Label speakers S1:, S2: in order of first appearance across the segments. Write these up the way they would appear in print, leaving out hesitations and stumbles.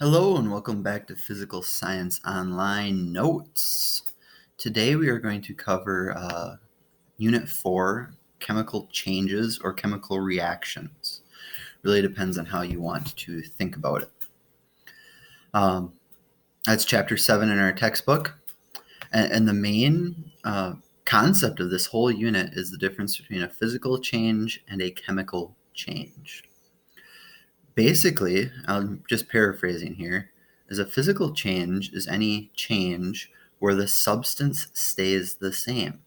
S1: Hello and welcome back to Physical Science Online Notes. Today we are going to cover Unit 4, Chemical Changes or Chemical Reactions. Really depends on how you want to think about it. That's Chapter 7 in our textbook. And the main concept of this whole unit is the difference between a physical change and a chemical change. Basically, I'm just paraphrasing here, is a physical change is any change where the substance stays the same.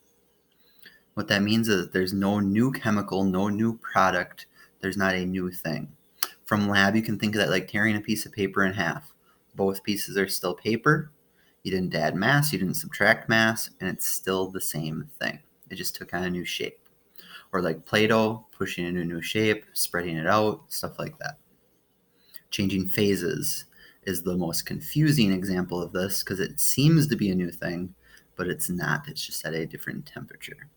S1: What that means is that there's no new chemical, no new product, there's not a new thing. From lab, you can think of that like tearing a piece of paper in half. Both pieces are still paper. You didn't add mass, you didn't subtract mass, and it's still the same thing. It just took on a new shape. Or like Play-Doh, pushing it into a new shape, spreading it out, stuff like that. Changing phases is the most confusing example of this because it seems to be a new thing, but it's not. It's just at a different temperature.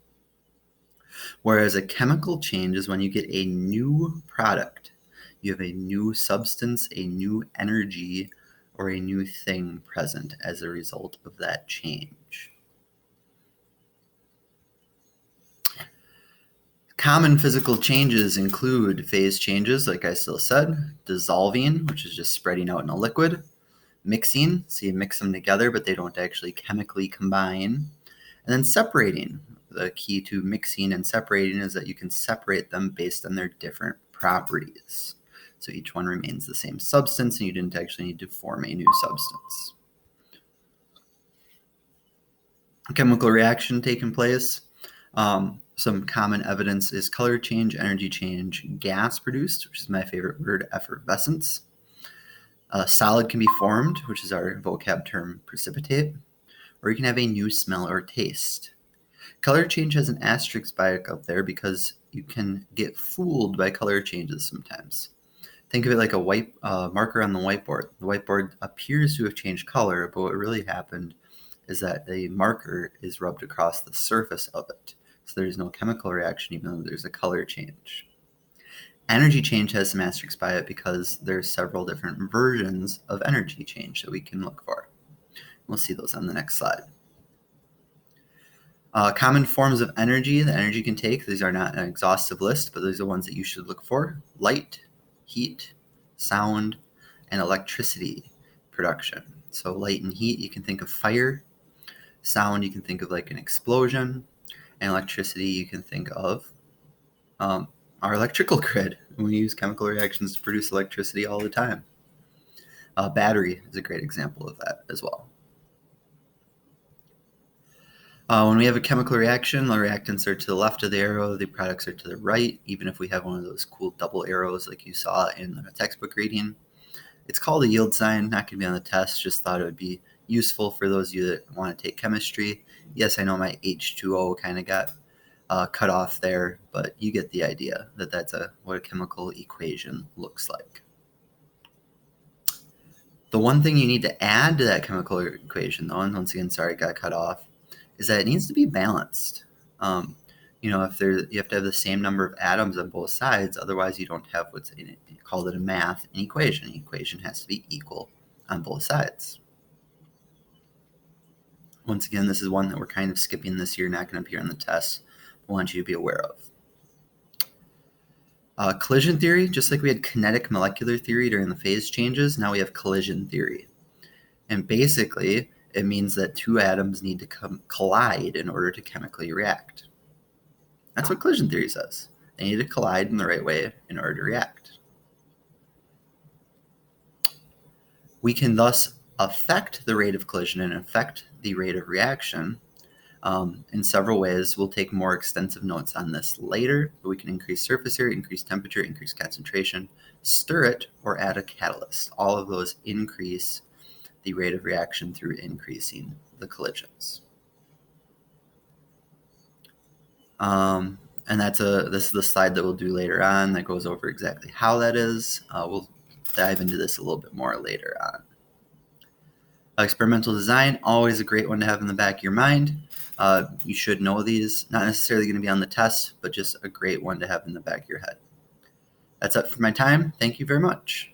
S1: Whereas a chemical change is when you get a new product. You have a new substance, a new energy, or a new thing present as a result of that change. Common physical changes include phase changes, like I still said, dissolving, which is just spreading out in a liquid, mixing, so you mix them together, but they don't actually chemically combine, and then separating. The key to mixing and separating is that you can separate them based on their different properties. So each one remains the same substance, and you didn't actually need to form a new substance. A chemical reaction taking place. Some common evidence is color change, energy change, gas produced, which is my favorite word, effervescence. A solid can be formed, which is our vocab term precipitate, or you can have a new smell or taste. Color change has an asterisk by it up there because you can get fooled by color changes sometimes. Think of it like a white marker on the whiteboard. The whiteboard appears to have changed color, but what really happened is that the marker is rubbed across the surface of it. So there's no chemical reaction even though there's a color change. Energy change has some asterisks by it because there's several different versions of energy change that we can look for. We'll see those on the next slide. Common forms of energy that energy can take, these are not an exhaustive list, but these are ones that you should look for. Light, heat, sound, and electricity production. So light and heat, you can think of fire. Sound, you can think of like an explosion. And electricity, you can think of our electrical grid. We use chemical reactions to produce electricity all the time. Battery is a great example of that as well. When we have a chemical reaction, the reactants are to the left of the arrow, the products are to the right, even if we have one of those cool double arrows like you saw in the textbook reading. It's called a yield sign, not going to be on the test, just thought it would be useful for those of you that want to take chemistry. Yes, I know my H2O kind of got cut off there, but you get the idea that that's what a chemical equation looks like. The one thing you need to add to that chemical equation, though, and once again, sorry it got cut off, is that it needs to be balanced. You have to have the same number of atoms on both sides, otherwise you don't have what's in it. You call it a math, an equation. An equation has to be equal on both sides. Once again, this is one that we're kind of skipping this year, not going to appear on the test. I want you to be aware of. Collision theory, just like we had kinetic molecular theory during the phase changes, now we have collision theory. And basically, it means that two atoms need to collide in order to chemically react. That's what collision theory says. They need to collide in the right way in order to react. We can thus affect the rate of collision and affect the rate of reaction in several ways. We'll take more extensive notes on this later, but we can increase surface area, increase temperature, increase concentration, stir it, or add a catalyst. All of those increase the rate of reaction through increasing the collisions. And this is the slide that we'll do later on that goes over exactly how that is. We'll dive into this a little bit more later on. Experimental design, always a great one to have in the back of your mind. You should know these, not necessarily going to be on the test, but just a great one to have in the back of your head. That's it for my time. Thank you very much.